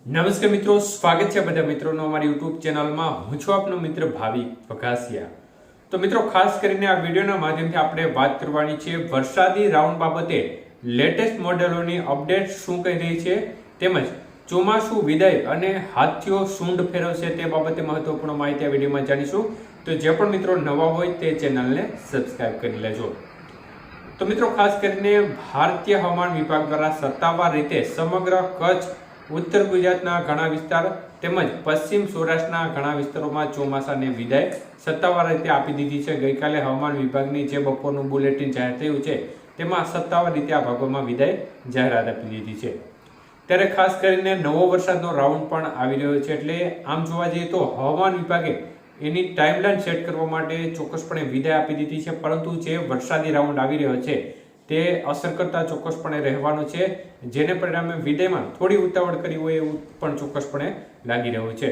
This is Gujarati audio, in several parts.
નમસ્કાર મિત્રો, સ્વાગત છે બધા મિત્રોનો અમારી યુટ્યુબ ચેનલમાં। હું છું આપનો મિત્ર ભાવિક વઘાસિયા। તો મિત્રો, ખાસ કરીને આ વિડીયોના માધ્યમથી આપણે વાત કરવાની છે વરસાદી રાઉન્ડ બાબતે લેટેસ્ટ મોડેલોની અપડેટ શું કહી રહી છે, તેમજ ચોમાસું વિદાય અને હાથીઓ સૂંઢ ફેરવશે તે બાબતે મહત્વપૂર્ણ માહિતી આ વિડીયોમાં જાણીશું। તો જે પણ મિત્રો નવા હોય તે ચેનલને સબસ્ક્રાઇબ કરી લેજો। તો મિત્રો, ખાસ કરીને ભારતીય હવામાન વિભાગ દ્વારા સત્તાવાર રીતે સમગ્ર કચ્છ, ઉત્તર ગુજરાતના ઘણા વિસ્તાર તેમજ પશ્ચિમ સૌરાષ્ટ્રના ઘણા વિસ્તારોમાં ચોમાસાને વિદાય સત્તાવાર રીતે આપી દીધી છે। ગઈકાલે હવામાન વિભાગની જે બપોરનું બુલેટિન જાહેર થયું છે તેમાં સત્તાવાર રીતે આ ભાગોમાં વિદાય જાહેરાત આપી દીધી છે। ત્યારે ખાસ કરીને નવો વરસાદનો રાઉન્ડ પણ આવી રહ્યો છે, એટલે આમ જોવા જઈએ તો હવામાન વિભાગે એની ટાઈમલાઈન સેટ કરવા માટે ચોક્કસપણે વિદાય આપી દીધી છે, પરંતુ જે વરસાદી રાઉન્ડ આવી રહ્યો છે તે અસર કરતા ચોક્કસપણે રહેવાનું છે, જેને પરિણામે વિદાયમાં થોડી ઉતાવળ કરી હોય એવું પણ ચોક્કસપણે લાગી રહ્યું છે।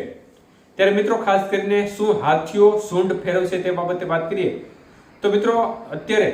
ત્યારે મિત્રો, ખાસ કરીને શું હાથીઓ સૂંઢ ફેરવશે તે બાબતે વાત કરીએ તો મિત્રો, અત્યારે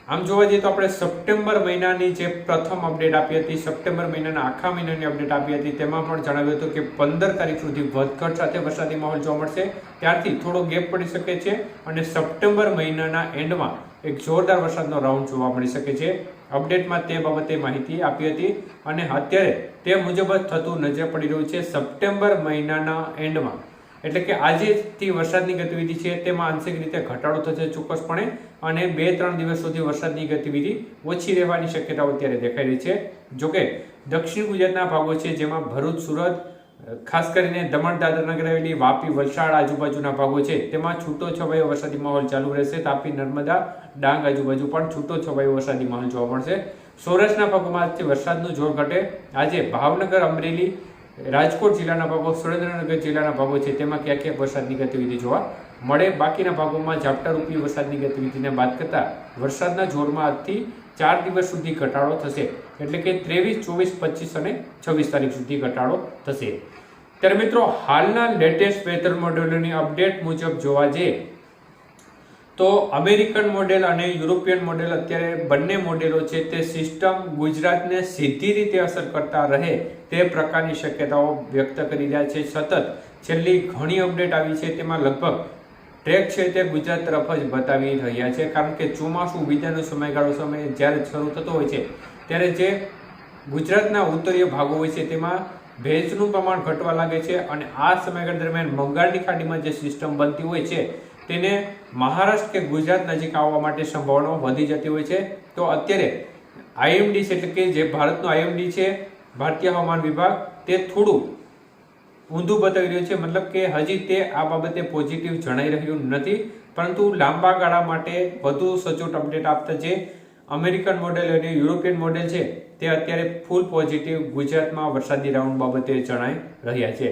આમ જોવા જઈએ તો આપણે સપ્ટેમ્બર મહિનાની જે પ્રથમ અપડેટ આપી હતી, સપ્ટેમ્બર મહિનાના આખા મહિનાની અપડેટ આપી હતી, તેમાં પણ જણાવ્યું હતું કે 15 તારીખ સુધી વધઘટ સાથે વરસાદી માહોલ જોવા મળશે। ત્યારથી થોડો ગેપ પડી શકે છે અને સપ્ટેમ્બર મહિનાના એન્ડમાં એક જોરદાર વરસાદનો રાઉન્ડ જોવા મળી શકે છે। અપડેટમાં તે બાબતે માહિતી આપી હતી અને અત્યારે તે મુજબ જ થતું નજર પડી રહ્યું છે। સપ્ટેમ્બર મહિનાના એન્ડમાં એટલે કે આજેથી વરસાદની ગતિવિધિ છે તેમાં આંશિક રીતે ઘટાડો થશે ચોક્કસપણે, અને 2-3 દિવસ સુધી વરસાદની ગતિવિધિ ઓછી રહેવાની શક્યતાઓ અત્યારે દેખાઈ રહી છે। જોકે દક્ષિણ ગુજરાતના ભાગો છે જેમાં ભરૂચ, સુરત, ખાસ કરીને દમણ, દાદરા, નગર હવેલી, વાપી, વલસાડ આજુબાજુના ભાગો છે તેમાં છૂટો છવાયો વરસાદી માહોલ ચાલુ રહેશે। તાપી, નર્મદા, ડાંગ આજુબાજુ પણ છૂટો છવાયો વરસાદી માહોલ જોવા મળશે। સૌરાષ્ટ્રના ભાગોમાંથી વરસાદનું જોર ઘટે। આજે ભાવનગર, અમરેલી, રાજકોટ જિલ્લાના ભાગો, સુરેન્દ્રનગર જિલ્લાના ભાગો છે તેમાં ક્યાંક ક્યાંક વરસાદની ગતિવિધિ જોવા મળે। બાકીના ભાગોમાં ઝાપટારૂપી વરસાદની ગતિવિધિને બાદ કરતા વરસાદના જોરમાં આજથી 4 દિવસ સુધી ઘટાડો થશે, એટલે કે 23, 24, 25 અને 26 તારીખ સુધી ઘટાડો થશે। ત્યારે મિત્રો, હાલના લેટેસ્ટ વેધર મોડેલોની અપડેટ મુજબ જોવા જઈએ તો અમેરિકન મોડેલ અને યુરોપિયન મોડેલ, અત્યારે બંને મોડેલો છે તે સિસ્ટમ ગુજરાતને સીધી રીતે અસર કરતા રહે તે પ્રકારની શક્યતાઓ વ્યક્ત કરી રહ્યા છે। સતત છેલ્લી ઘણી અપડેટ આવી છે તેમાં લગભગ ટ્રેક છે તે ગુજરાત તરફ જ બતાવી રહ્યા છે, કારણ કે ચોમાસું વિદાયનો સમય જ્યારે શરૂ થતો હોય છે ત્યારે જે ગુજરાતના ઉત્તરીય ભાગો હોય છે તેમાં ભેજનું પ્રમાણ ઘટવા લાગે છે, અને આ સમયગાળા દરમિયાન બંગાળની ખાડીમાં જે સિસ્ટમ બનતી હોય છે તેને મહારાષ્ટ્ર કે ગુજરાત નજીક આવવા માટે સંભાવનાઓ વધી જતી હોય છે। તો અત્યારે આઈએમડી છે, એટલે કે જે ભારતનું આઈએમડી છે, ભારતીય હવામાન વિભાગ, તે થોડું ઊંધું બતાવી રહ્યું છે, મતલબ કે હજી તે આ બાબતે પોઝિટિવ જણાઈ રહ્યું નથી, પરંતુ લાંબા ગાળા માટે વધુ સચોટ અપડેટ આપતા જે અમેરિકન મોડેલ અને યુરોપિયન મોડેલ છે તે અત્યારે ફૂલ પોઝિટિવ ગુજરાતમાં વરસાદી રાઉન્ડ બાબતે જણાઈ રહ્યા છે।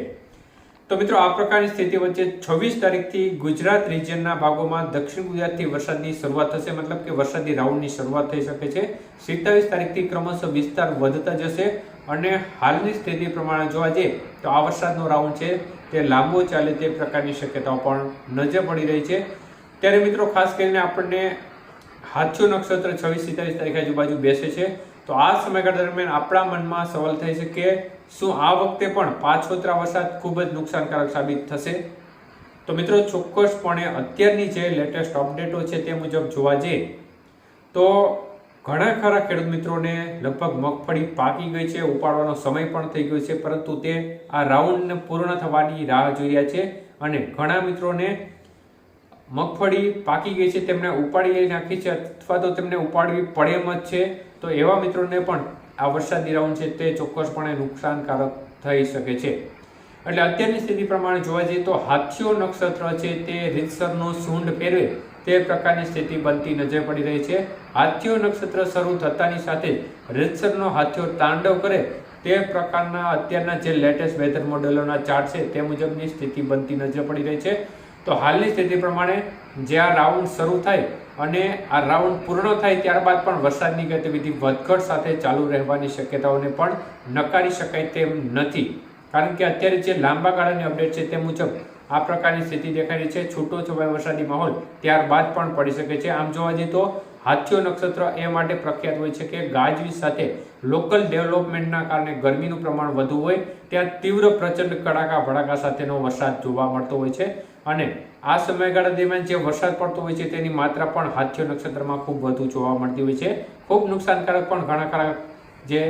તો મિત્રો, આ પ્રકારની સ્થિતિ વચ્ચે 26 તારીખથી ગુજરાત રિજિયનના ભાગોમાં દક્ષિણ ગુજરાતથી વરસાદની શરૂઆત થશે, મતલબ કે વરસાદી રાઉન્ડની શરૂઆત થઈ શકે છે। 27 તારીખથી ક્રમશઃ વિસ્તાર વધતા જશે, અને હાલની સ્થિતિ પ્રમાણે જોવા જઈએ તો આ વરસાદનો રાઉન્ડ છે તે લાંબો ચાલે તે પ્રકારની શક્યતાઓ પણ નજર પડી રહી છે। ત્યારે મિત્રો, ખાસ કરીને આપણને હાથીઓ નક્ષત્ર 26-27 તારીખ આજુબાજુ બેસે છે, તો આ સમયગાળા દરમિયાન આપણા મનમાં સવાલ થઈ છે કે શું આ વખતે પણ પાછોતરા વરસાદ ખૂબ જ નુકસાનકારક સાબિત થશે? તો મિત્રો, ચોક્કસપણે અત્યારની જે લેટેસ્ટ અપડેટો છે તે મુજબ જોવા જઈએ તો ઘણા ખરા ખેડૂત મિત્રોને લગભગ મગફળી પાકી ગઈ છે, ઉપાડવાનો સમય પણ થઈ ગયો છે, પરંતુ તે આ રાઉન્ડ પૂર્ણ થવાની રાહ જોઈ રહ્યા છે, અને ઘણા મિત્રોને મગફળી પાકી ગઈ છે તેમને ઉપાડી નાખી છે અથવા તો તેમને ઉપાડવી પડે એમ જ છે, તો એવા મિત્રોને પણ આ વરસાદી રાઉન્ડ છે તે ચોક્કસપણે નુકસાનકારક થઈ શકે છે। એટલે અત્યારની સ્થિતિ પ્રમાણે જોવા જઈએ તો હાથીઓ નક્ષત્ર છે તે રીતસરનો સૂંઢ ફેરવે તે પ્રકારની સ્થિતિ બનતી નજર પડી રહી છે। હાથીઓ નક્ષત્ર શરૂ થતાની સાથે રીતસરનો હાથીઓ તાંડવ કરે તે પ્રકારના અત્યારના જે લેટેસ્ટ વેધર મોડેલોના ચાર્ટ છે તે મુજબની સ્થિતિ બનતી નજર પડી રહી છે। તો હાલની સ્થિતિ પ્રમાણે જે આ રાઉન્ડ શરૂ થાય અને આ રાઉન્ડ પૂર્ણ થાય ત્યારબાદ પણ વરસાદની ગતિવિધિ વધઘટ સાથે ચાલુ રહેવાની શક્યતાઓને પણ નકારી શકાય તેમ નથી, કારણ કે અત્યારે જે લાંબા ગાળાની અપડેટ છે તે મુજબ આ પ્રકારની સ્થિતિ દેખાઈ રહી છે। છૂટો છવાયો વરસાદી માહોલ ત્યારબાદ પણ પડી શકે છે। આમ જોવા જઈએ તો હાથીઓ નક્ષત્ર એ માટે પ્રખ્યાત હોય છે કે ગાજવીજ સાથે લોકલ ડેવલપમેન્ટના કારણે ગરમીનું પ્રમાણ વધુ હોય ત્યાં તીવ્ર પ્રચંડ કડાકા ભડાકા સાથેનો વરસાદ જોવા મળતો હોય છે અને આ સમયગાળા દરમિયાન જે વરસાદ પડતો હોય છે તેની માત્રા પણ હાથીઓ નક્ષત્રમાં ખૂબ વધુ જોવા મળતી હોય છે. ખૂબ નુકસાનકારક પણ ઘણા ખરા જે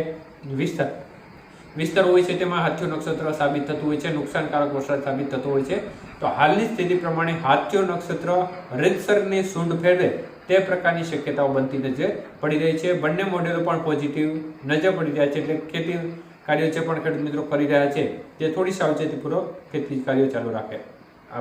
વિસ્તાર હોય છે તેમાં હાથીઓ નક્ષત્ર સાબિત થતું હોય છે, નુકસાનકારક વરસાદ સાબિત થતો હોય છે. તો હાલની સ્થિતિ પ્રમાણે હાથીઓ નક્ષત્ર રીતસરની સૂંઢ ફેરવે તે પ્રકારની શક્યતાઓ બનતી નજર પડી રહી છે. બંને મોડેલો પણ પોઝિટિવ નજર પડી રહ્યા છે, એટલે ખેતી કાર્યો જે પણ ખેડૂત મિત્રો કરી રહ્યા છે તે થોડી સાવચેતીપૂર્વક ખેતી કાર્યો ચાલુ રાખે.